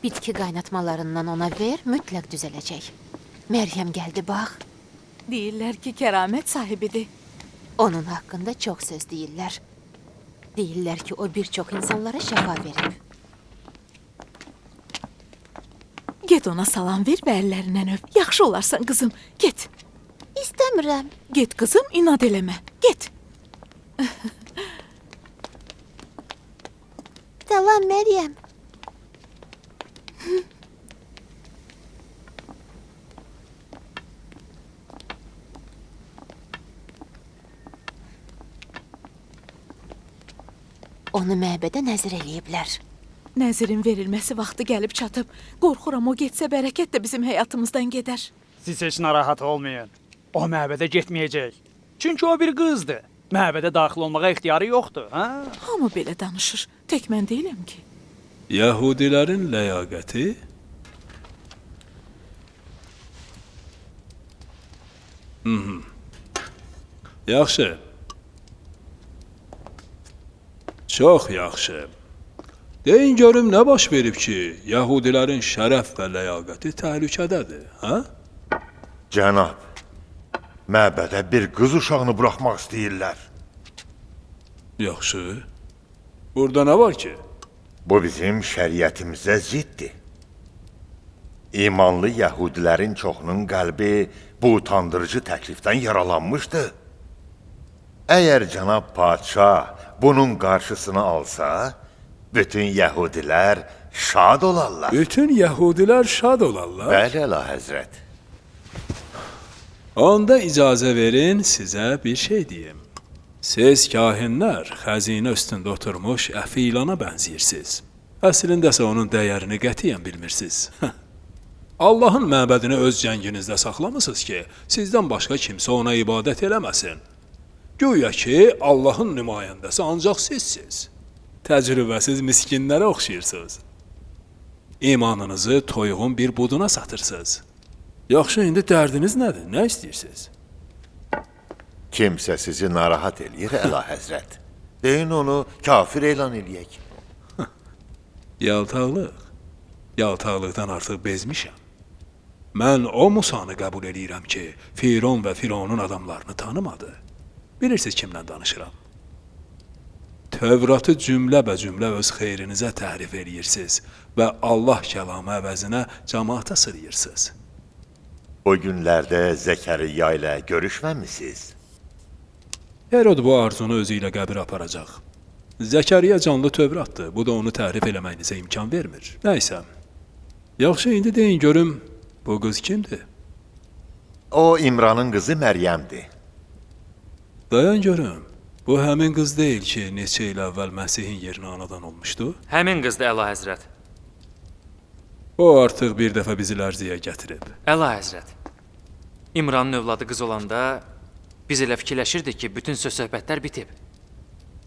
Bitki qaynatmalarından ona ver, mütləq düzələcək. Məryəm gəldi, bax. Deyirlər ki, kəramət sahibidir. Onun haqqında çox söz deyirlər. Deyirlər ki, o bir çox insanlara şəfa verib. Get ona salam ver və əllərindən öp. Yaxşı olarsan qızım, get. İstəmirəm. Get qızım, inad eləmə, get. Salam, Məryəm. Onu məbədə nəzir eləyiblər. Nəzirin verilməsi vaxtı gəlib çatıb. Qorxuram o getsə bərəkət də bizim həyatımızdan gedər. Siz heç narahat olmayın. O məbədə getməyəcək. Çünki o bir qızdır. Məbədə daxil olmağa ixtiyarı yoxdur, hə? Hamı belə danışır. Tək mən deyiləm ki. Yahudilərin ləyaqəti yaxşı. Çox yaxşı. Deyin görüm nə baş verib ki, Yahudilərin şərəf və ləyaqəti təhlükədədir, hə? Cənab, məbədə bir qız uşağını buraxmaq istəyirlər. Yaxşı. Burada nə var ki? Bu bizim şəriətimizə ziddir. İmanlı Yahudilərin çoxunun qəlbi bu utandırıcı təklifdən yaralanmışdı. Əgər cənab padşah bunun qarşısını alsa, bütün Yahudilər şad olarlar. Bütün Yahudilər şad olarlar. Bəli, əlahəzrət. Onda icazə verin sizə bir şey deyim. Siz kahinlər xəzinə üstündə oturmuş əfilana bənziyirsiniz. Əslində isə onun dəyərini qətiyyən bilmirsiniz. Allahın məbədini öz cənginizdə saxlamısınız ki, sizdən başqa kimsə ona ibadət eləməsin. Güya ki, Allahın nümayəndəsi ancaq sizsiz. Təcrübəsiz miskinlərə oxşayırsınız. İmanınızı toyuğun bir buduna satırsınız. Yaxşı, indi dərdiniz nədir? Nə istəyirsiniz? Kimsə sizi narahat eləyir, əlahəzrət. Deyin onu kafir elan eləyək. Yaltaqlıq. Yaltaqlıqdan artıq bezmişəm. Mən o Musanı qəbul edirəm ki, Firon və Fironun adamlarını tanımadı. Bilirsiniz kimlə danışıram. Tövratı cümlə öz xeyrinizə təhrif edirsiniz və Allah kəlamı əvəzinə cəmaata sırıyırsınız. O günlərdə Zəkəriyya ilə görüşməmisiniz? Herod bu arzunu özü ilə qəbirə aparacaq. Zəkəriyya canlı Tövratdır, bu da onu təhrif eləməyinizə imkan vermir. Nəysə, yaxşı, indi deyin görüm, bu qız kimdir? O, İmranın qızı Məryəmdir. Dayan görüm, bu həmin qız deyil ki, neçə il əvvəl Məsihin yerinə anadan olmuşdu? Həmin qızdır, Əlahəzrət. O artıq bir dəfə bizi lərziyə gətirib. Əlahəzrət. İmranın övladı qız olanda biz elə fikirləşirdik ki, bütün söz-söhbətlər bitib.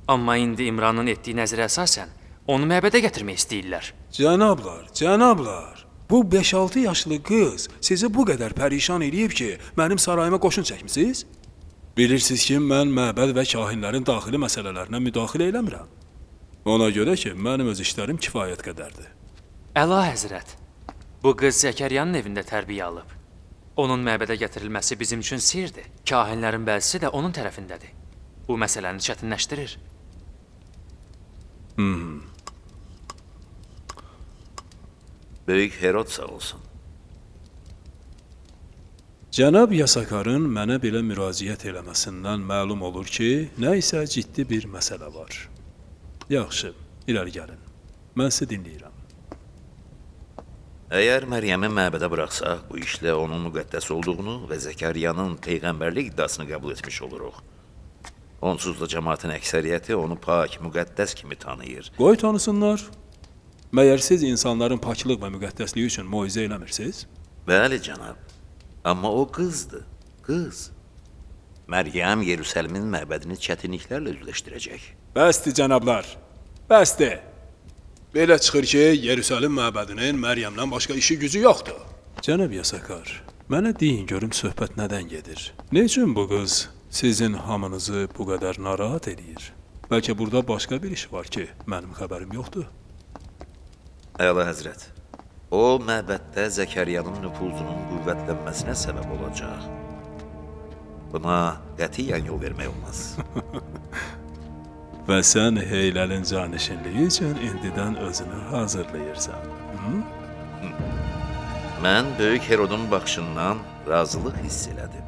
Amma indi İmranın etdiyi nəzərə əsasən onu məbədə gətirmək istəyirlər. Cənablar, bu 5-6 yaşlı qız sizi bu qədər pərişan edib ki, mənim sarayıma qoşun çəkmisiniz? Bilirsiniz ki, mən məbəd və kahinlərin daxili məsələlərinə müdaxilə eləmirəm. Ona görə ki, mənim öz işlərim kifayət qədərdir. Əlahəzrət, bu qız Zəkəryanın evində tərbiyə alıb. Onun məbədə gətirilməsi bizim üçün sirdir. Kahinlərin bəzisi də onun tərəfindədir. Bu məsələni çətinləşdirir. Böyük Herod sağ olsun. Cənab Yasakarın mənə belə müraciət eləməsindən məlum olur ki, nə isə ciddi bir məsələ var. Yaxşı, irəli gəlin. Mən sizi dinləyirəm. Əgər Məryəmi məbədə bıraxsaq, bu işlə onun müqəddəs olduğunu və Zəkəryanın peyğəmbərlik iddiasını qəbul etmiş oluruq. Onsuz da cəmaatın əksəriyyəti onu pak, müqəddəs kimi tanıyır. Qoy tanısınlar. Məyər siz insanların paklıq və müqəddəsliyi üçün moizə eləmirsiniz? Bəli, cənab. Amma o qızdır, qız. Məryəm Yerusəlimin məbədini çətinliklərlə üzləşdirəcək. Bəsdir, cənablar, bəsdir. Belə çıxır ki, Yerusəlim məbədinin Məryəmdən başqa işi gücü yoxdur. Cənab Yasakar, mənə deyin görüm söhbət nədən gedir? Ne üçün bu qız sizin hamınızı bu qədər narahat edir? Bəlkə burada başqa bir iş var ki, mənim xəbərim yoxdur. Əla həzrət, O məbəddə Zəkəriyanın nüfuzunun qüvvətlənməsinə səbəb olacaq. Buna qətiyyən yol vermək olmaz. Və sən Heyləlin canişinliyi üçün indidən özünü hazırlayırsan. Mən Böyük Herodun baxışından razılıq hiss elədim.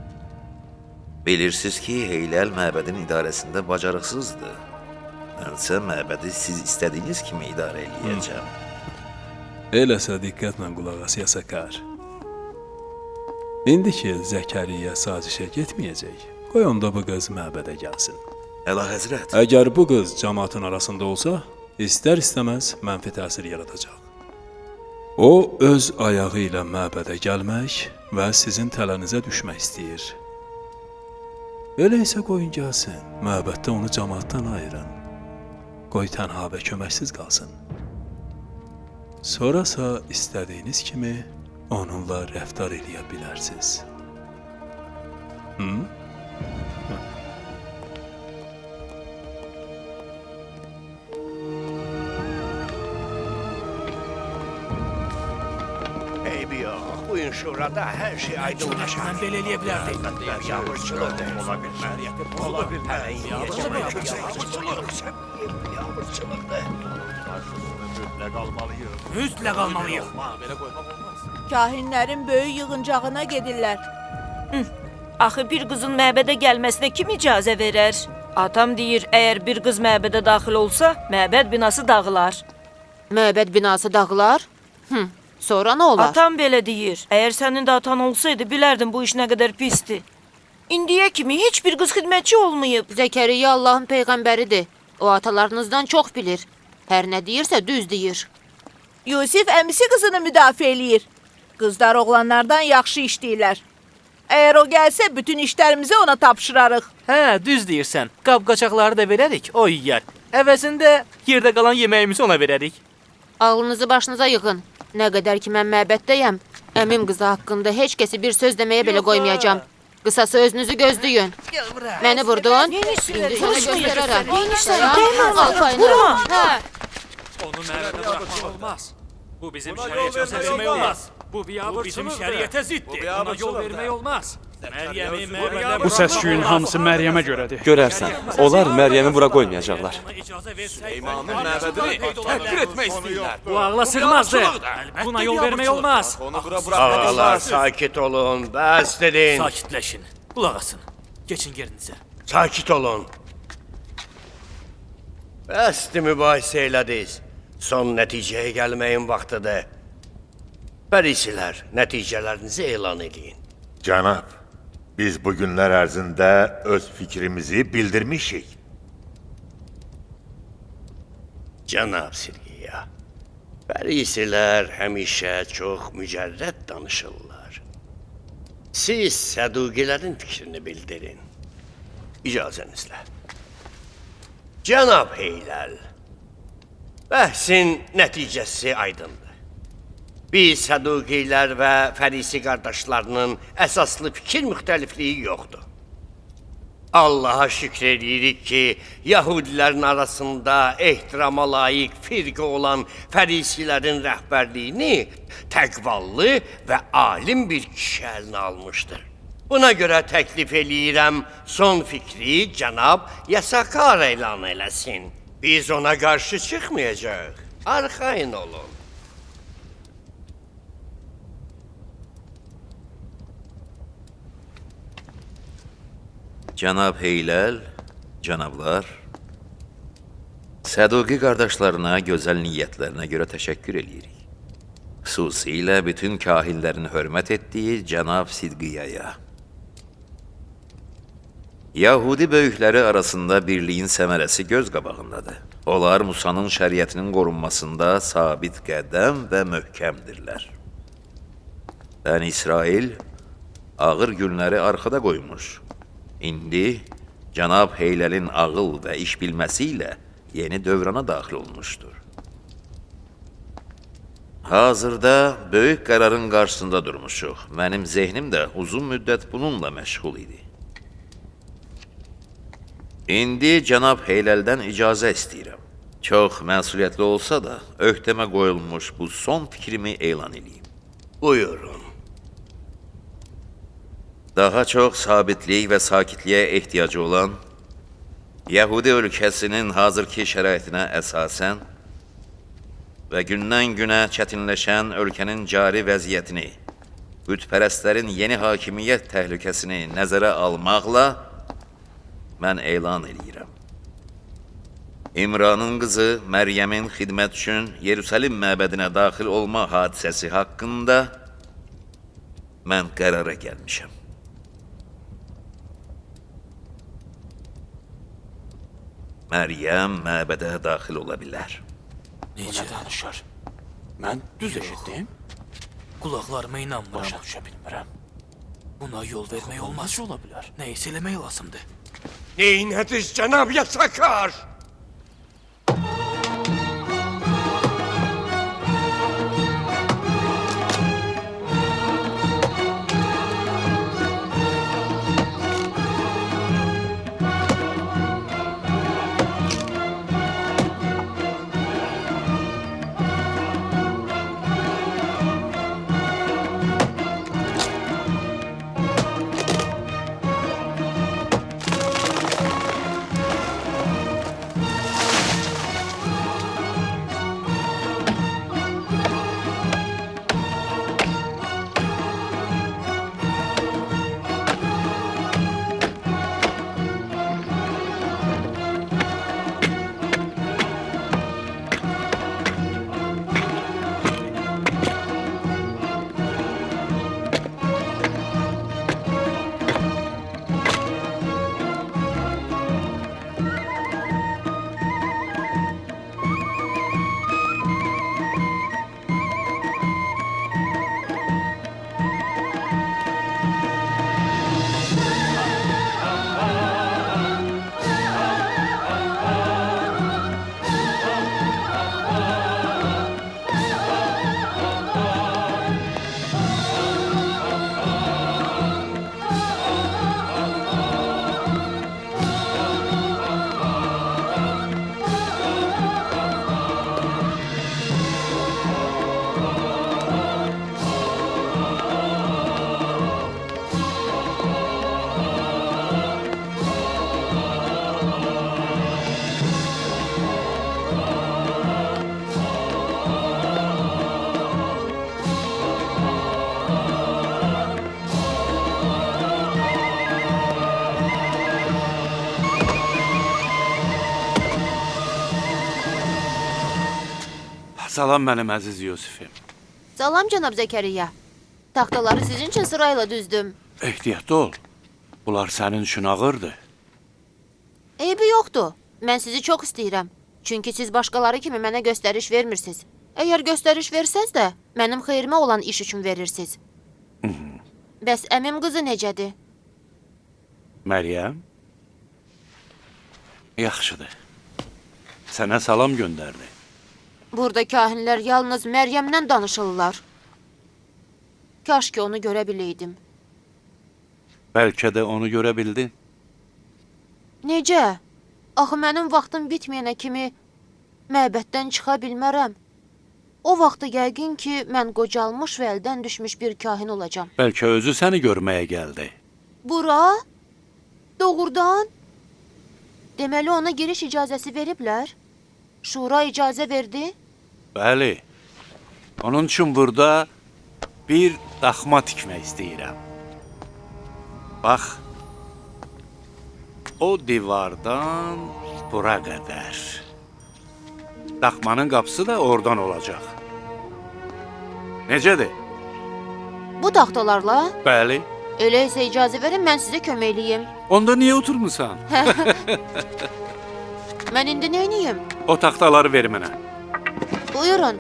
Bilirsiniz ki, Heyləl məbədin idarəsində bacarıqsızdır. Mənsə məbədi siz istədiyiniz kimi idarə eləyəcəm. Eləsə diqqətlə qulaq as Yasakar. İndi ki, Zəkəriyyə sazişə getməyəcək, qoy onda bu qız məbədə gəlsin. Əlahəzrət, Əgər bu qız cəmaatın arasında olsa, istər-istəməz mənfi təsir yaradacaq. O, öz ayağı ilə məbədə gəlmək və sizin tələnizə düşmək istəyir. Elə isə qoyun gəlsin, məbəddə onu cəmaatdan ayırın. Qoy tənha və köməksiz qalsın. Sonrasa istədiyiniz kimi onunla rəftar eləyə bilərsiniz. Eybi yox, bu gün şurada hər şey aydınlaşar. Mən belə eləyə bilərdim. Yağmurçuluq da ola bilmər. Ola bilmər. Yağmurçuluq da. Mütləq almalıyıq. Kahinlərin böyük yığıncağına gedirlər. Axı bir qızın məbədə gəlməsinə kim icazə verər? Atam deyir, əgər bir qız məbədə daxil olsa, məbəd binası dağılar. Məbəd binası dağılar? Sonra nə olar? Atam belə deyir. Əgər sənin də atan olsaydı, bilərdin bu iş nə qədər pisdir. İndiyə kimi heç bir qız xidmətçi olmayıb. Zəkəriyyə Allahın peyğəmbəridir. O atalarınızdan çox bilir. Hər nə deyirsə düz deyir. Yusif əmisi qızını müdafiə eləyir. Qızlar oğlanlardan yaxşı işləyirlər. Əgər o gəlsə, bütün işlərimizi ona tapşırarıq. Hə, düz deyirsən. Qab-qaçaqları da verərik, o yeyər. Əvəzində yerdə qalan yeməyimizi ona verərik. Ağlınızı başınıza yığın. Nə qədər ki mən məbəddəyəm, əmim qızı haqqında heç kəsi bir söz deməyə belə qoymayacağam. Qısası özünüzü gözləyin. Məni vurdun, indi sənə göstərərəm. Al payını. Hə. Onu məbədə buraxmaq olmaz. Bu bizim şəriətə vermək olmaz. Bu bizim şəriətə ziddir. Buna yol vermək olmaz. Məryəmi məbədə Bu səs-küyün hamısı Məryəmə görədir. Görərsən, onlar Məryəmi bura qoymayacaqlar. İmamın məbədini təhqir etmək istəyirlər. Bu ağla sığmazdı. Buna yol vermək olmaz. Ağalar, sakit olun. Bəs dedin. Sakitləşin, qulaq asın. Keçin yerinizə. Sakit olun. Bəsdir mübahisə elədiniz. Son nəticəyə gəlməyin vaxtıdır. Fərisilər, nəticələrinizi elan edin. Cənab, biz bu günlər ərzində öz fikrimizi bildirmişik. Cənab Sirgiya, fərisilər həmişə çox mücərrəd danışırlar. Siz səduqilərin fikrini bildirin. İcazənizlə. Cənab Heyləl, bəhsin nəticəsi aydındır. Biz səduqilər və fərisi qardaşlarının əsaslı fikir müxtəlifliyi yoxdur. Allaha şükr edirik ki, Yahudilərin arasında ehtirama layiq firqə olan fərisilərin rəhbərliyini təqvallı və alim bir kişi əlinə almışdır. Buna görə təklif eləyirəm, son fikri cənab Yasakar elan eləsin. Biz ona qarşı çıxmayacaq. Arxayın olun. Cənab Heyləl, cənablar, Səduqi qardaşlarına gözəl niyyətlərinə görə təşəkkür eləyirik. Xüsusilə bütün kahinlərin hörmət etdiyi cənab Sidqiyaya. Yahudi böyükləri arasında birliyin səmərəsi göz qabağındadır. Onlar Musanın şəriətinin qorunmasında sabit qədəm və möhkəmdirlər. Bəni İsrail ağır günləri arxada qoymuş. İndi cənab Heyləlin ağıl və iş bilməsi ilə yeni dövrana daxil olmuşdur. Hazırda böyük qərarın qarşısında durmuşuq. Mənim zehnim də uzun müddət bununla məşğul idi. İndi cənab Heyləldən icazə istəyirəm. Çox məsuliyyətli olsa da, öhdəmə qoyulmuş bu son fikrimi elan edeyim. Buyurun. Daha çox sabitlik və sakitliyə ehtiyacı olan, Yəhudi ölkəsinin hazırki şəraitinə əsasən və gündən-günə çətinləşən ölkənin cari vəziyyətini, bütpərəstlərin yeni hakimiyyət təhlükəsini nəzərə almaqla mən elan edirəm. İmranın qızı Məryəmin xidmət üçün Yerusəlim məbədinə daxil olma hadisəsi haqqında mən qərara gəlmişəm. Məryəm məbədə daxil ola bilər. Necə danışır? Mən düz eşitdim. Qulaqlarıma inanmıram. Başa düşə bilmirəm. Buna yol vermək olmaz ola bilər. Nə isə eləmək lazımdır. Neynədiz cənab yasakar? Salam mənim əziz Yusifim. Salam cənab Zəkəriyya. Taxtaları sizin üçün sırayla düzdüm. Ehtiyatlı ol. Bunlar sənin üçün ağırdır. Eybi yoxdur. Mən sizi çox istəyirəm. Çünki siz başqaları kimi mənə göstəriş vermirsiniz. Əgər göstəriş versəz də, mənim xeyrimə olan iş üçün verirsiniz. Bəs əmim qızı necədir? Məryəm? Yaxşıdır. Sənə salam göndərdi. Burada kahinlər yalnız Məryəmdən danışırlar. Kaş ki onu görə biləydim. Bəlkə də onu görə bildin. Necə? Axı mənim vaxtım bitməyənə kimi məbəddən çıxa bilmərəm. O vaxtı yəqin ki, mən qocalmış və əldən düşmüş bir kahin olacam. Bəlkə özü səni görməyə gəldi. Bura? Doğrudan? Deməli ona giriş icazəsi veriblər? Şura icazə verdi? Bəli. Onun üçün burada bir daxma tikmək istəyirəm. Bax, o divardan bura qədər. Daxmanın qapısı da oradan olacaq. Necədir? Bu taxtalarla? Bəli. Elə isə icazə verin, mən sizə köməkliyim. Onda niyə oturmusan? Mən indi neyniyim? O taxtaları ver mənə. Buyurun.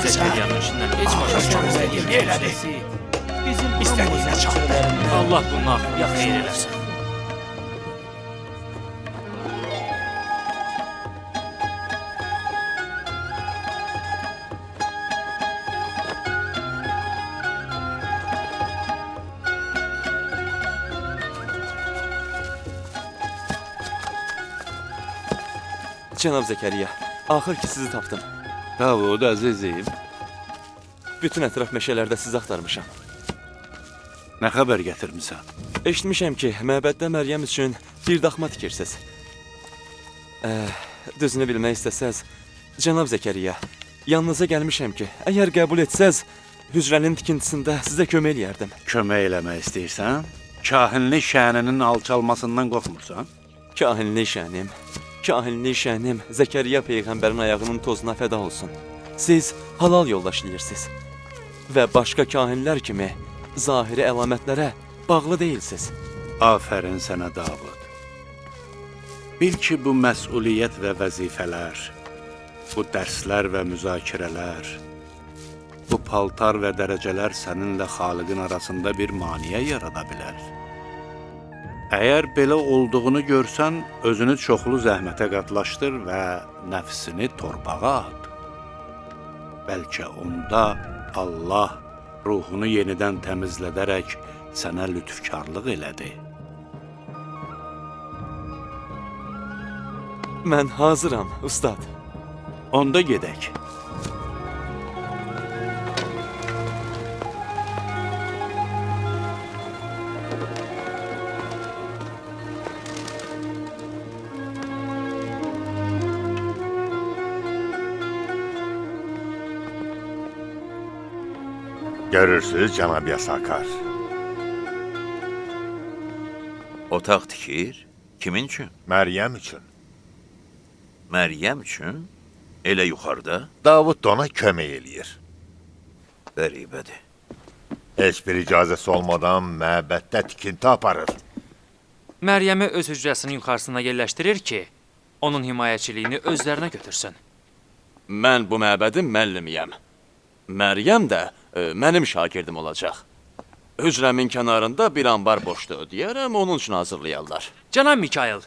Zəkəriyyanın işindən heç başa düşmürəm. Elədi. Bizim İstədiyinə çatdı. Allah bunun axırına xeyir eləsin. Cənab Zəkəriyya, axır ki sizi tapdım. Davud əzizim, Bütün ətraf meşələrdə sizi axtarmışam. nə xəbər gətirmisən? Eşitmişəm ki, məbəddə Məryəm üçün bir daxma tikirsiniz. Düzünü bilmək istəsəz, Cənab Zəkəriyya, yanınıza gəlmişəm ki, əgər qəbul etsəz, hücrənin tikintisində sizə kömək eləyərdim. Kömək eləmək istəyirsən? Kahinlik şəninin alçalmasından qorxmursan? Kahinlik şənim Zəkəriyya Peyğəmbərin ayağının tozuna fəda olsun. Siz halal yoldaşlayırsınız və başqa kahinlər kimi zahiri əlamətlərə bağlı deyilsiniz. Afərin sənə Davud. Bil ki, bu məsuliyyət və vəzifələr, bu dərslər və müzakirələr, bu paltar və dərəcələr səninlə Xaliqin arasında bir maneə yarada bilər. Əgər belə olduğunu görsən, özünü çoxlu zəhmətə qatlaşdır və nəfsini torbağa at. Bəlkə onda Allah ruhunu yenidən təmizlədərək sənə lütfkarlıq elədi. Mən hazıram, ustad. Onda gedək. Görürsünüz cənab Yasakar. Otaq tikir. Kimin üçün? Məryəm üçün. Məryəm üçün? Elə yuxarıda? Davud da ona kömək eləyir. Qəribədir. Heç bir icazəsi olmadan məbəddə tikinti aparır. Məryəmi öz hücrəsinin yuxarısına yerləşdirir ki, onun himayəçiliyini özlərinə götürsün. Mən bu məbədin müəllimiyəm. Məryəm də mənim şagirdim olacaq. Hücrəmin kənarında bir anbar boşluq deyərəm, onun üçün hazırlayarlar. Cənab Mikail,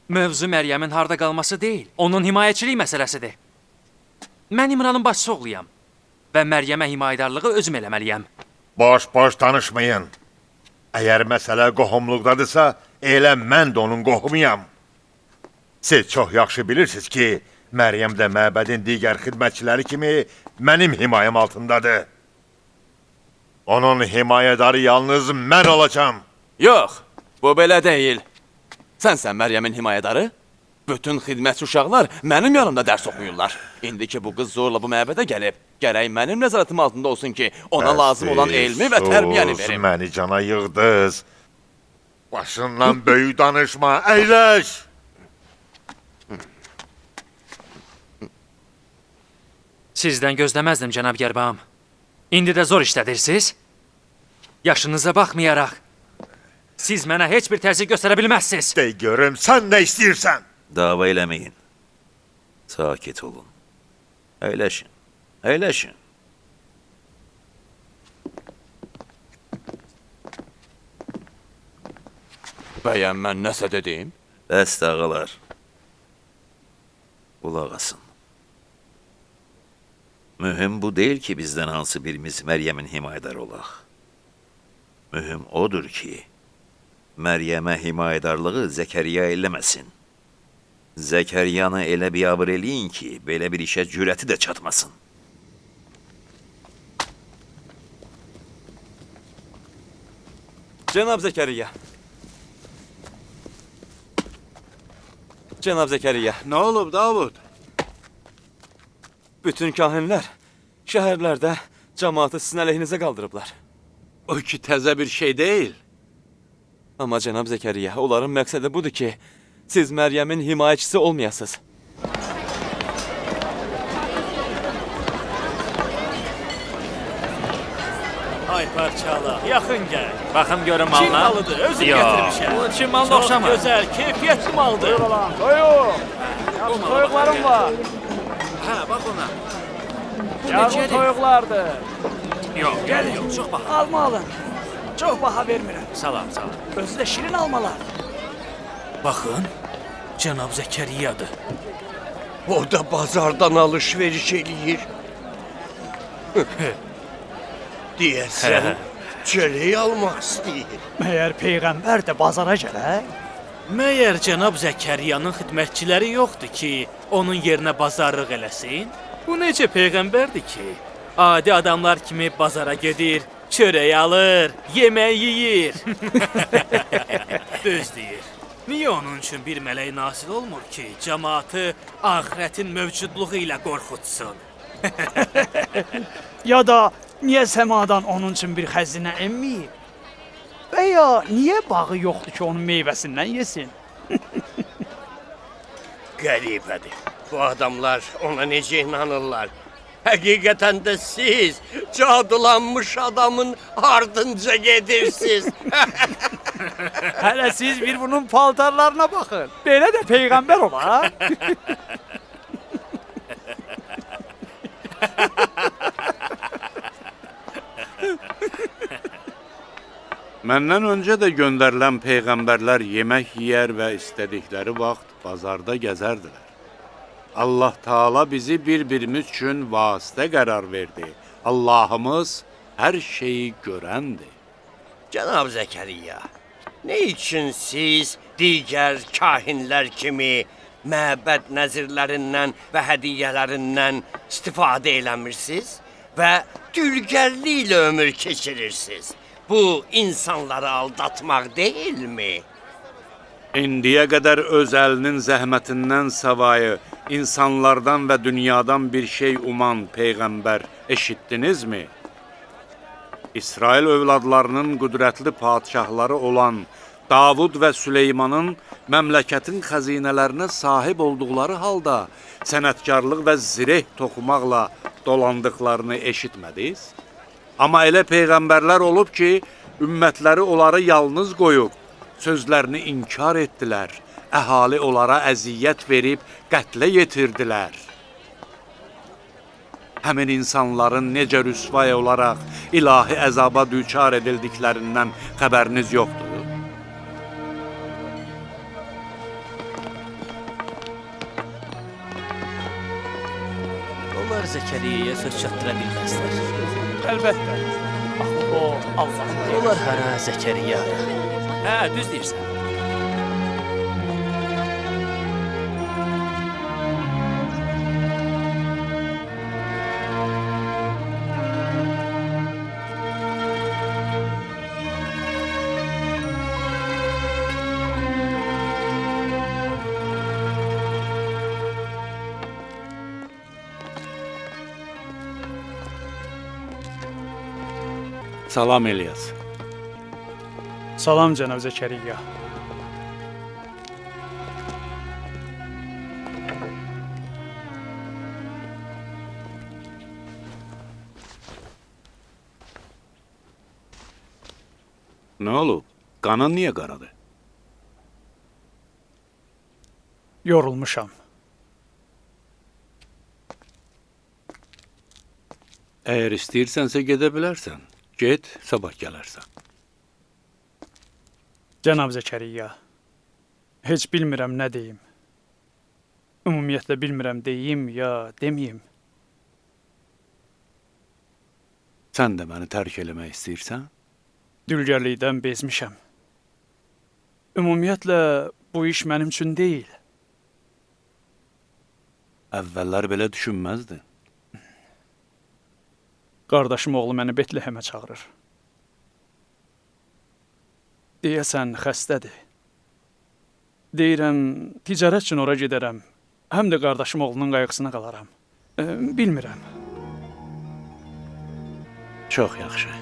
mövzu Məryəmin harda qalması deyil, onun himayəçilik məsələsidir. Mən İmranın başçısı oğluyam və Məryəmə himayədarlığı özüm eləməliyəm. Boş-boş danışmayın. Əgər məsələ qohumluqdadırsa, elə mən də onun qohumuyam. Siz çox yaxşı bilirsiniz ki, Məryəm də məbədin digər xidmətçiləri kimi mənim himayəm altındadır. Onun himayədarı yalnız mən olacam. Yox, bu belə deyil. Sənsən Məryəmin himayədarı? Bütün xidmətçi uşaqlar mənim yanımda dərs oxuyurlar. İndi ki, bu qız zorla bu məbədə gəlib, gərək mənim nəzarətim altında olsun ki, ona lazım olan elmi və tərbiyəni verim. Məni cana yığdınız. Başından böyük danışma, əyləş! Sizdən gözləməzdim, cənab Gərbağım. İndi də zor işlədirsiniz. Yaşınıza baxmayaraq, siz mənə heç bir təzyiq göstərə bilməzsiniz. De görüm, sən nə istəyirsən? Dava eləməyin. Sakit olun. Əyləşin. Əyləşin. Bəyəm mən nəsə dedim? Bəs ağalar. Qulaq asın. Mühüm bu deyil ki, bizdən hansı birimiz Məryəmin himayədarı olaq. Mühüm odur ki, Məryəmə himayədarlığı Zəkəriyya eləməsin. Zəkəriyyanı elə biabır eləyin ki, belə bir işə cürəti də çatmasın. Cənab Zəkəriyya. Cənab Zəkəriyya. Nə olub, Davud? Bütün kahinlər şəhərlərdə cəmaatı sizin əleyhinizə qaldırıblar. O ki, təzə bir şey deyil. Amma cənab Zəkəriyya, onların məqsədi budur ki, siz Məryəmin himayəçisi olmayasınız. Ay parçala, yaxın gəl. Baxım görüm malına. Çin malıdır, özüm gətirmişəm. Bu Çin malına oxşamır. Çox gözəl, keyfiyyətli maldır. Buyur olan, toyuq. Yaxşı toyuqlarım var. Hə, bax ona. Yarım toyuqlardır. Yox, yox, çox baha. Alma alın. Çox baha vermirəm. Salam. Özü də şirin almalar. Baxın, cənab Zəkəriyyadır. O da bazardan alış-veriş eləyir. Deyəsən, çörək almaq istəyir. Məyər Peyğəmbər də bazara gələr? Məyər cənab Zəkəriyanın xidmətçiləri yoxdur ki, onun yerinə bazarlıq eləsin? Bu necə peyğəmbərdir ki, adi adamlar kimi bazara gedir, çörək alır, yemək yeyir. Düz deyir. Niyə onun üçün bir mələk nasil olmur ki, cəmaatı axirətin mövcudluğu ilə qorxutsun? Ya da niyə səmadan onun üçün bir xəzinə enməyib? Və ya niyə bağı yoxdur ki, onun meyvəsindən yesin? Qəribədir. Bu adamlar ona necə inanırlar? Həqiqətən də siz cadulanmış adamın ardınca gedirsiniz. Hələ siz bir bunun paltarlarına baxın. Belə də peyğəmbər olar. Məndən öncə də göndərilən peyğəmbərlər yemək yeyər və istədikləri vaxt bazarda gəzərdilər. Allah Taala bizi bir-birimiz üçün vasitə qərar verdi. Allahımız hər şeyi görəndir. Cənab Zəkəriyya, nə üçün siz digər kahinlər kimi məbəd nəzirlərindən və hədiyyələrindən istifadə eləmirsiniz və dülgərliklə ömür keçirirsiniz? Bu insanları aldatmaq deyilmi? İndiyə qədər öz əlinin zəhmətindən savayı insanlardan və dünyadan bir şey uman peyğəmbər eşitdinizmi? İsrail övladlarının qüdrətli padşahları olan Davud və Süleymanın məmləkətin xəzinələrinə sahib olduqları halda sənətkarlıq və zireh toxumaqla dolandıqlarını eşitmədiniz? Amma elə peyğəmbərlər olub ki, ümmətləri onları yalnız qoyub, sözlərini inkar etdilər, əhali onlara əziyyət verib qətlə yetirdilər. Həmin insanların necə rüsvay olaraq ilahi əzaba düçar edildiklərindən xəbəriniz yoxdur. Onlar Zəkəriyyəyə söz çatdıra bilməzlər. Əlbəttə. Axı o Allahın Onlar hara Zəkəriyyə? Hə, düz deyirsən. Salam İlyas. Salam cənab Zəkəriyya. Nə olub? Qanın niyə qaradı? Yorulmuşam. Əgər istəyirsənsə gedə bilərsən. Get, sabah gələrsən. Cənab Zəkəriyya, heç bilmirəm nə deyim. Ümumiyyətlə bilmirəm deyim ya deməyim. Sən də məni tərk eləmək istəyirsən? Dülgərlikdən bezmişəm. Ümumiyyətlə bu iş mənim üçün deyil. Əvvəllər belə düşünməzdin. Qardaşım oğlu məni Betlehemə çağırır. Deyəsən xəstədir. Deyirəm, ticarət üçün ora gedərəm. Həm də qardaşım oğlunun qayğısına qalaram. Bilmirəm. Çox yaxşı.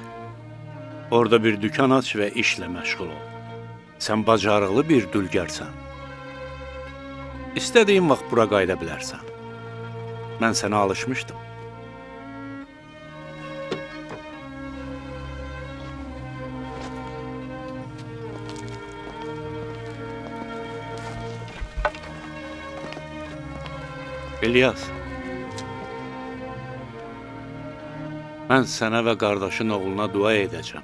Orada bir dükan aç və işlə məşğul ol. Sən bacarıqlı bir dülgərsən. İstədiyin vaxt bura qayıda bilərsən. Mən sənə alışmışdım. İlyas, mən sənə və qardaşın oğluna dua edəcəm.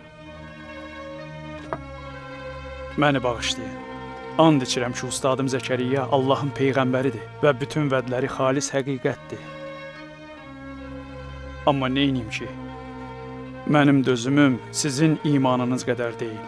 Məni bağışlayın. And içirəm ki, ustadım Zəkəriyya Allahın peyğəmbəridir və bütün vədləri xalis həqiqətdir. Amma neyniyim ki, mənim dözümüm sizin imanınız qədər deyil.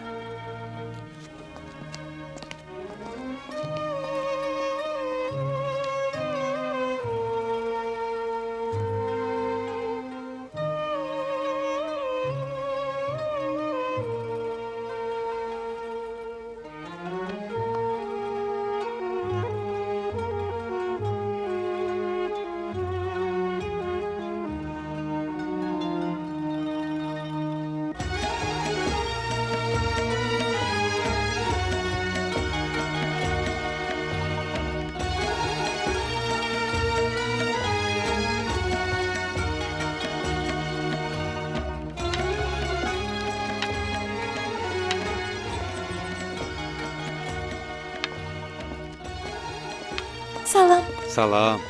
Salam.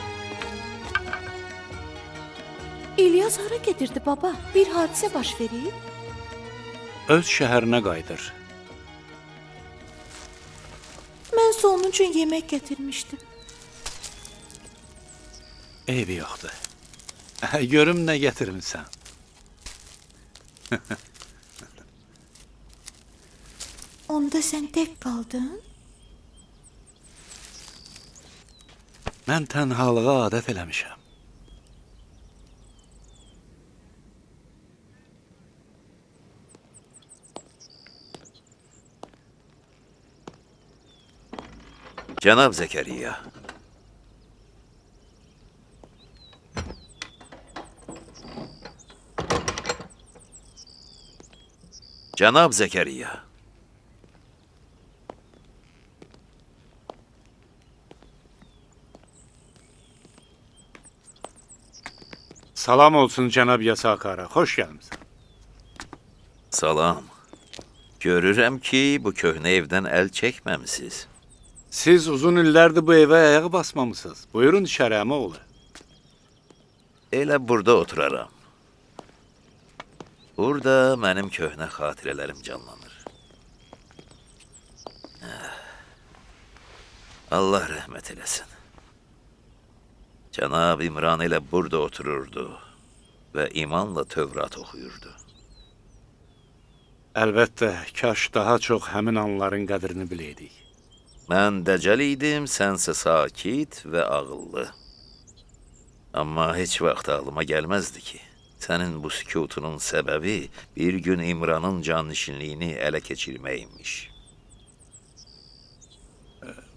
İlyas hara getirdi baba? Bir hadise baş verib. Öz şəhərinə qayıdır. Mən onun üçün yemək getirmişdim. Eybi yoxdur. Görüm nə gətirmisən. Onda sen tek kaldın. Mən tənhalığa adət eləmişəm. Cənab Zəkəriyya. Cənab Zəkəriyya. Salam olsun cənab Yasakara. Xoş gəlmisən. Salam. Görürəm ki, bu köhnə evdən əl çəkməmisiniz. Siz uzun illərdir bu evə ayaq basmamısınız. Buyurun içəri əmi oğlu. Elə burada oturaram. Burada mənim köhnə xatirələrim canlanır. Allah rəhmət eləsin. Cənab İmran elə burada otururdu və imanla Tövrat oxuyurdu. Əlbəttə, kaş daha çox həmin anların qədrini biləydik. Mən dəcəl idim, sənsə sakit və ağıllı. Amma heç vaxt ağlıma gəlməzdi ki, sənin bu sükutunun səbəbi bir gün İmranın canişinliyini ələ keçirməkmiş.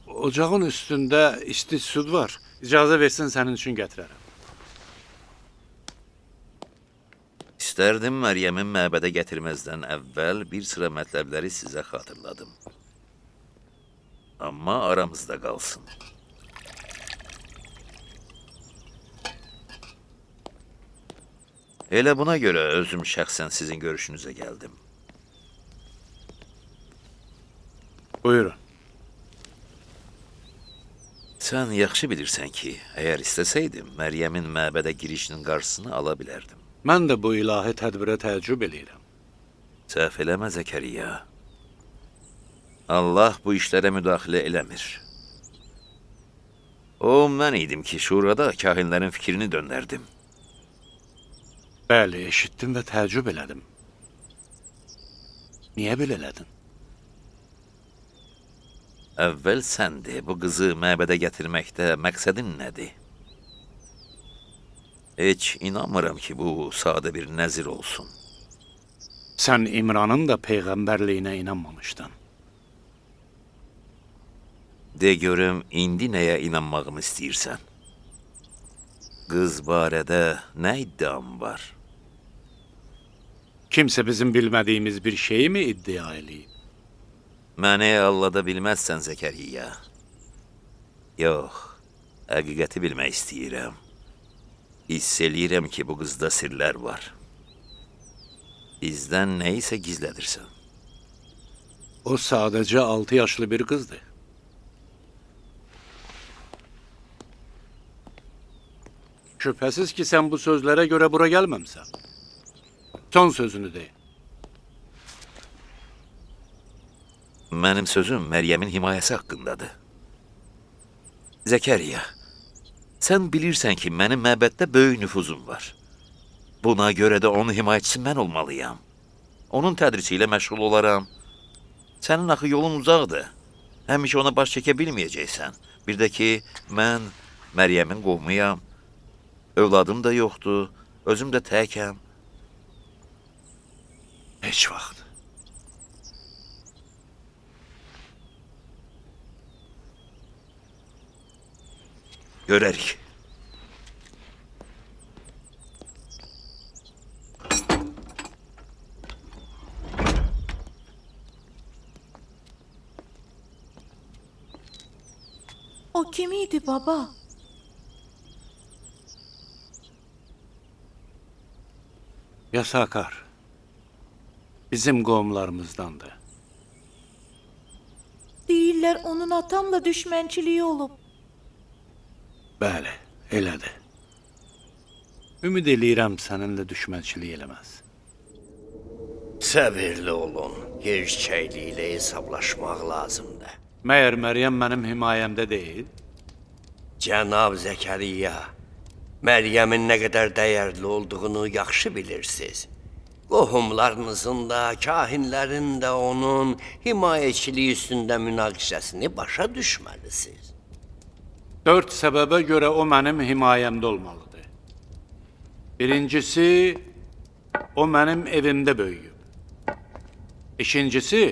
Ocağın üstündə isti süd var. İcazə versin sənin üçün gətirərəm. İstərdim Məryəmin məbədə gətirməzdən əvvəl bir sıra mətləbləri sizə xatırladım. Amma aramızda qalsın. Elə buna görə özüm şəxsən sizin görüşünüzə gəldim. Buyurun. Sən yaxşı bilirsən ki, əgər istəsəydim, Məryəmin məbədə girişinin qarşısını ala bilərdim. Mən də bu ilahi tədbirə təəccüb eləyirəm. Səhv eləmə Zəkəriyya. Allah bu işlərə müdaxilə eləmir. O, mən idim ki, şurada kahinlərin fikrini döndərdim. Bəli, eşitdim və təəccüb elədim. Niyə belə elədin? Əvvəl səndir, bu qızı məbədə gətirməkdə məqsədin nədir? Heç inanmıram ki, bu sadə bir nəzir olsun. Sən İmranın da peyğəmbərliyinə inanmamışdın. De görüm, indi nəyə inanmağımı istəyirsən? Qız barədə nə iddiam var? Kimsə bizim bilmədiyimiz bir şeyi mi iddia eləyib? Məni allada bilməzsən Zəkəriyya. Yox, həqiqəti bilmək istəyirəm. Hiss eləyirəm ki, bu qızda sirlər var. Bizdən nə isə gizlədirsən. O sadəcə 6 yaşlı bir qızdır. Şübhəsiz ki, sən bu sözlərə görə bura gəlməmsən. Son sözünü de. Mənim sözüm Məryəmin himayəsi haqqındadır. Zəkəriyya, sən bilirsən ki, mənim məbəddə böyük nüfuzum var. Buna görə də onun himayəçisi mən olmalıyam. Onun tədrisi ilə məşğul olaram. Sənin axı yolun uzaqdır. Həmişə ona baş çəkə bilməyəcəksən. Bir də ki, mən Məryəmin qohumuyam. Övladım da yoxdur, özüm də təkəm. Heç vaxt. Görərik. O kim idi baba? Yasakar. Bizim qohumlarımızdandır. Deyirlər onun atamla düşmənçiliyi olub. Bəli, elədir. Ümid eləyirəm səninlə düşmənçilik eləməz. Səbirli olun. Gerçəkliklə hesablaşmaq lazımdır. Məyər Məryəm mənim himayəmdə deyil? Cənab Zəkəriyya, Məryəmin nə qədər dəyərli olduğunu yaxşı bilirsiniz. Qohumlarınızın da, kahinlərin də onun himayəçiliyi üstündə münaqişəsini başa düşməlisiniz. 4 səbəbə görə o mənim himayəmdə olmalıdır. Birincisi, o mənim evimdə böyüyüb. İkincisi,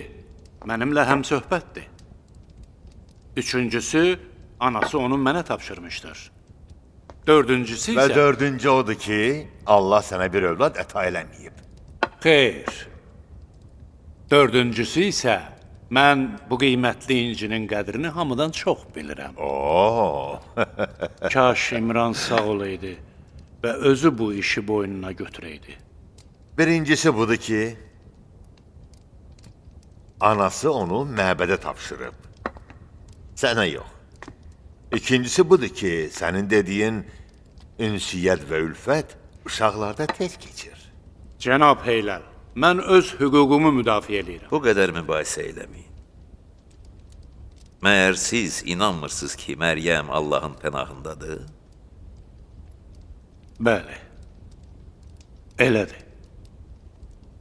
mənimlə həmsöhbətdir. Üçüncüsü, anası onu mənə tapşırmışdır. Dördüncüsü Və isə... dördüncü odur ki, Allah sənə bir övlad əta eləməyib. Xeyr. Dördüncüsü isə, mən bu qiymətli incinin qədrini hamıdan çox bilirəm. Oo. Kaş İmran sağ olaydı və özü bu işi boynuna götürəydi. Birincisi budur ki, anası onu məbədə tapşırıb. Sənə yox. İkincisi budur ki, sənin dediyin ünsiyyət və ülfət uşaqlarda tez keçir. Cənab Heyləl, mən öz hüququmu müdafiə edirəm. Bu qədər mübahisə eləməyin. Məyər siz inanmırsınız ki, Məryəm Allahın pənahındadır? Bəli. Elədir.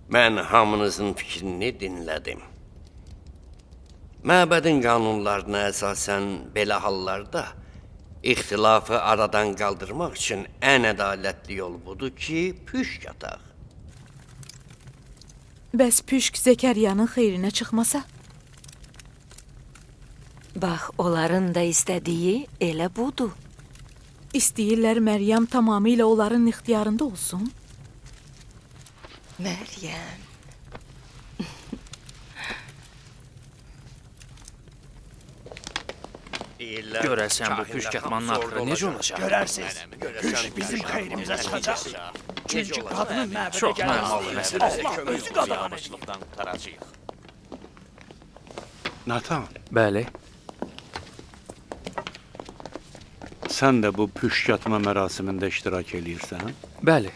Mən hamınızın fikrini dinlədim. Məbədin qanunlarına əsasən belə hallarda ixtilafı aradan qaldırmaq üçün ən ədalətli yol budur ki, püşk ataq. Bəs püşk Zəkəriyanın xeyrinə çıxmasa? Bax, onların da istədiyi elə budur. İstəyirlər Məryəm tamamilə onların ixtiyarında olsun. Məryəm. Görəsən bu püşk atmanın axırı necə olacaq? Görərsiniz, püşk bizim xeyrimizə çıxacaq. Çünki qadının məbədə Çox gəlməsi mənalı məsələdir. Allah özü qadağan edib. Qadağançılıqdan qurtaracağıq. Natan, Bəli. sən də bu püşk atma mərasimində iştirak eləyirsən? Bəli.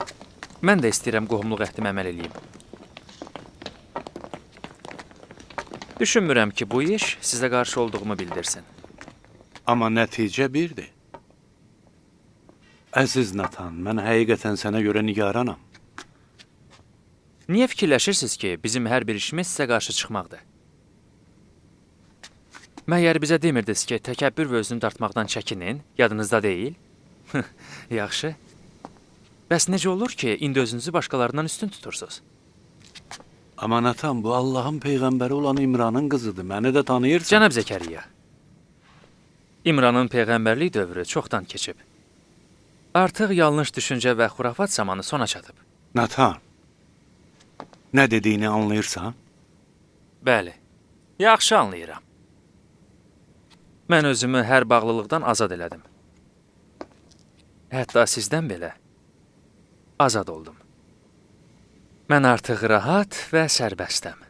Mən də istəyirəm qohumluq əhdimə əməl eləyim. Düşünmürəm ki, bu iş sizə qarşı olduğumu bildirsin. Amma nəticə birdir. Əziz Natan, mən həqiqətən sənə görə nigaranam. Niyə fikirləşirsiniz ki, bizim hər bir işimiz sizə qarşı çıxmaqdır? Məyər bizə demirdiniz ki, təkəbbür və özünü dartmaqdan çəkinin, yadınızda deyil? Yaxşı. Bəs necə olur ki, indi özünüzü başqalarından üstün tutursunuz? Amma Natan, bu Allahın peyğəmbəri olan İmranın qızıdır. Məni də tanıyırsan. Cənab Zəkəriyya, İmranın peyğəmbərlik dövrü çoxdan keçib. Artıq yanlış düşüncə və xurafat zamanı sona çatıb. Natan, nə dediyini anlayırsan? Bəli, yaxşı anlayıram. Mən özümü hər bağlılıqdan azad elədim. Hətta sizdən belə azad oldum. Mən artıq rahat və sərbəstəm.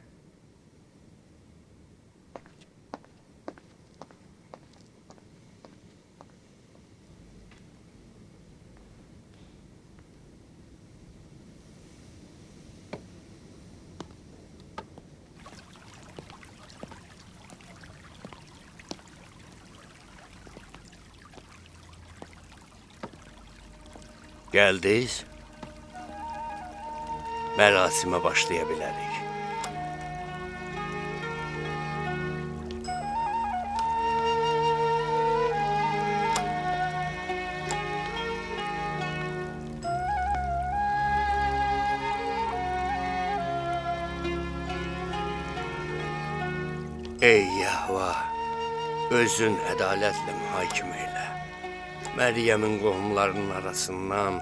Gəldiniz? Mərasimə başlaya bilərik. Ey Yahva, özün ədalətlə mühakimə elə. Məryəmin qohumlarının arasından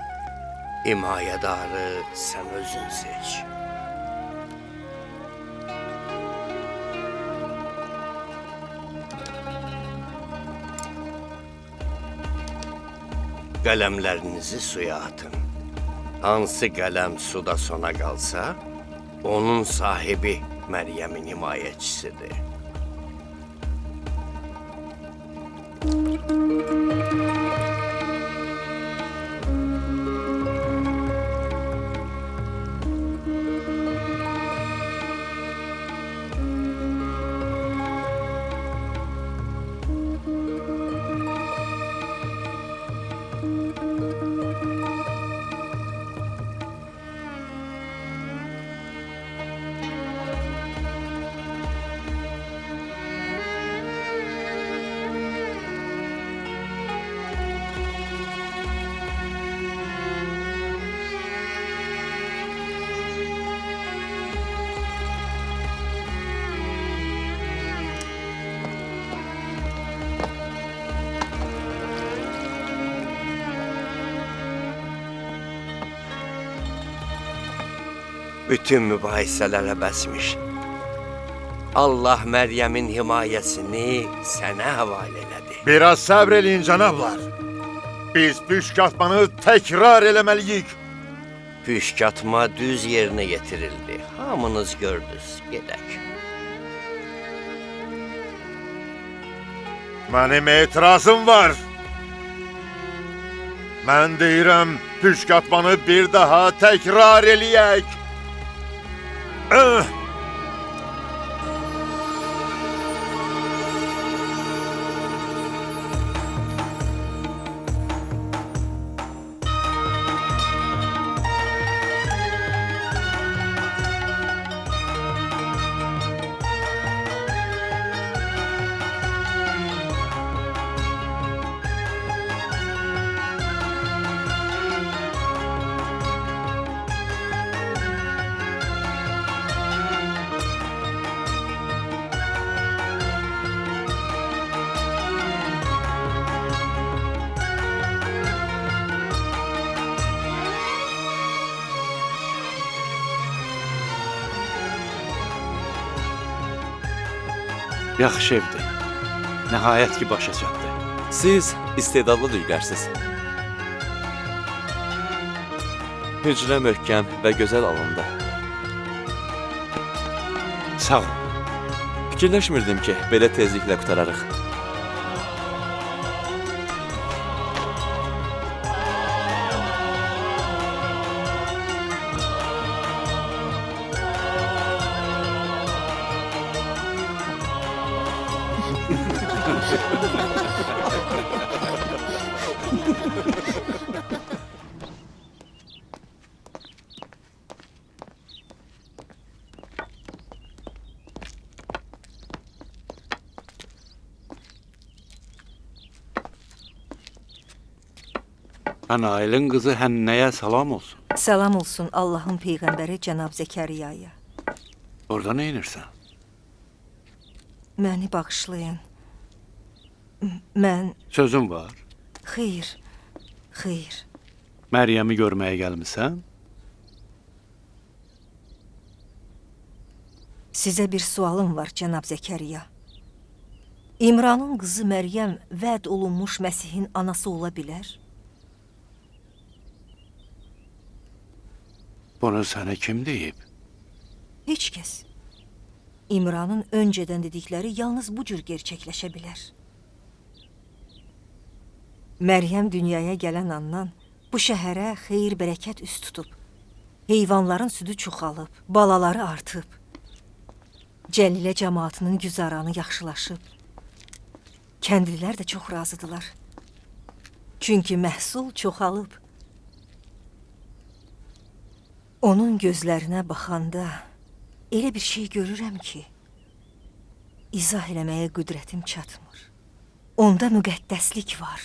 himayədarı sən özün seç. Qələmlərinizi suya atın. Hansı qələm suda sona qalsa, onun sahibi Məryəmin himayəçisidir. Bütün mübahisələrə bəsmiş. Allah Məryəmin himayəsini sənə həvalə elədi. Biraz səbr eləyin cənablar. Biz püşkatmanı təkrar eləməliyik. Püşkatma düz yerinə yetirildi. Hamınız gördünüz. Gedək. Mənim etirazım var. Mən deyirəm, püşkatmanı bir daha təkrar eləyək. Yaxşı evdir. Nəhayət ki, başa çatdı. Siz istedadlı dülgərsiz. Hücrə möhkəm və gözəl alındı. Sağ ol. Fikirləşmirdim ki, belə tezliklə qutararıq. Nailin qızı Hənnəyə salam olsun. Salam olsun Allahın peyğəmbəri cənab Zəkəriyaya. Orada nə edirsən? Məni bağışlayın. Mən... Sözüm var. Xeyr, xeyr. Məryəmi görməyə gəlmisən? Sizə bir sualım var cənab Zəkəriya. İmranın qızı Məryəm vəd olunmuş Məsihin anası ola bilər? Bunu sənə kim deyib? Heç kəs. İmranın öncədən dedikləri yalnız bu cür gerçəkləşə bilər. Məryəm dünyaya gələn andan bu şəhərə xeyir-bərəkət üst tutub. Heyvanların südü çoxalıb, balaları artıb. Cəlilə cəmaatının güzaranı yaxşılaşıb. Kəndlilər də çox razıdılar. Çünki məhsul çoxalıb. Onun gözlərinə baxanda elə bir şey görürəm ki, izah eləməyə qüdrətim çatmır. Onda müqəddəslik var.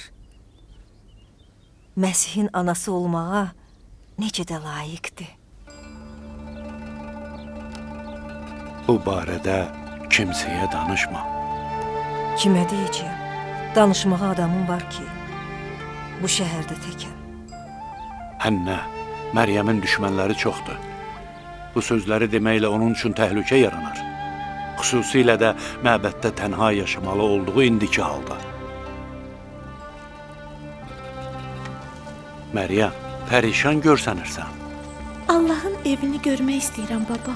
Məsihin anası olmağa necə də layiqdir. Bu barədə kimsəyə danışma. Kimə deyəcəyəm? Danışmağa adamım var ki, bu şəhərdə təkəm. Hənnə, Məryəmin düşmənləri çoxdur. Bu sözləri deməklə onun üçün təhlükə yaranar. Xüsusilə də məbəddə tənha yaşamalı olduğu indiki halda. Məryəm, pərişan görsənirsən. Allahın evini görmək istəyirəm, baba.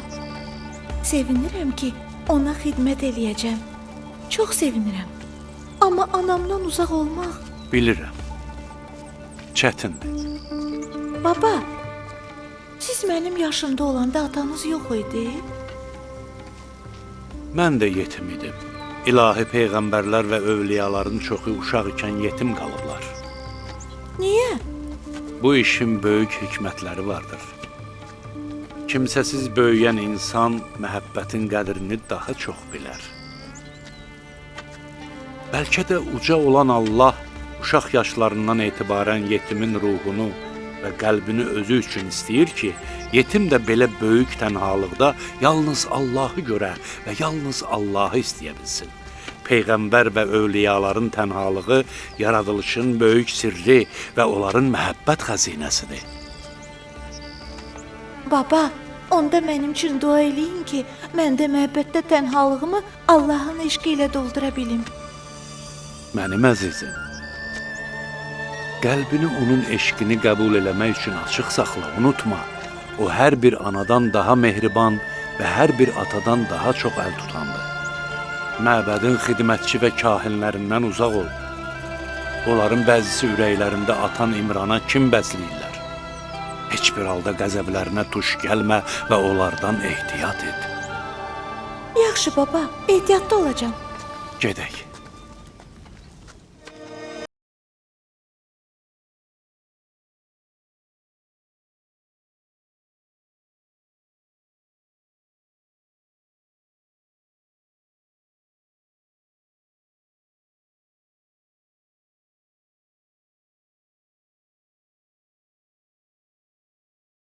Sevinirəm ki, ona xidmət eləyəcəm. Çox sevinirəm. Amma anamdan uzaq olmaq... Bilirəm. Çətindir. Baba, siz mənim yaşımda olanda atanız yox idi? Mən də yetim idim. İlahi peyğəmbərlər və övliyaların çoxu uşaq ikən yetim qalıblar. Niyə Bu işin böyük hikmətləri vardır. Kimsəsiz böyüyən insan məhəbbətin qədrini daha çox bilər. Bəlkə də uca olan Allah uşaq yaşlarından etibarən yetimin ruhunu və qəlbini özü üçün istəyir ki, yetim də belə böyük tənhalıqda yalnız Allahı görə və yalnız Allahı istəyə bilsin. Peyğəmbər və övliyaların tənhalığı yaradılışın böyük sirri və onların məhəbbət xəzinəsidir. Baba, onda mənim üçün dua eləyin ki, mən də məhəbbətdə tənhalığımı Allahın eşqi ilə doldura bilim. Mənim əzizim, qəlbini onun eşqini qəbul eləmək üçün açıq saxla, unutma. O hər bir anadan daha mehriban və hər bir atadan daha çox əl tutandır. Məbədin xidmətçi və kahinlərindən uzaq ol. Onların bəzisi ürəklərində atan İmrana kim bəsləyirlər? Heç bir halda qəzəblərinə tuş gəlmə və onlardan ehtiyat et. Yaxşı baba, ehtiyatlı olacağam. Gedək.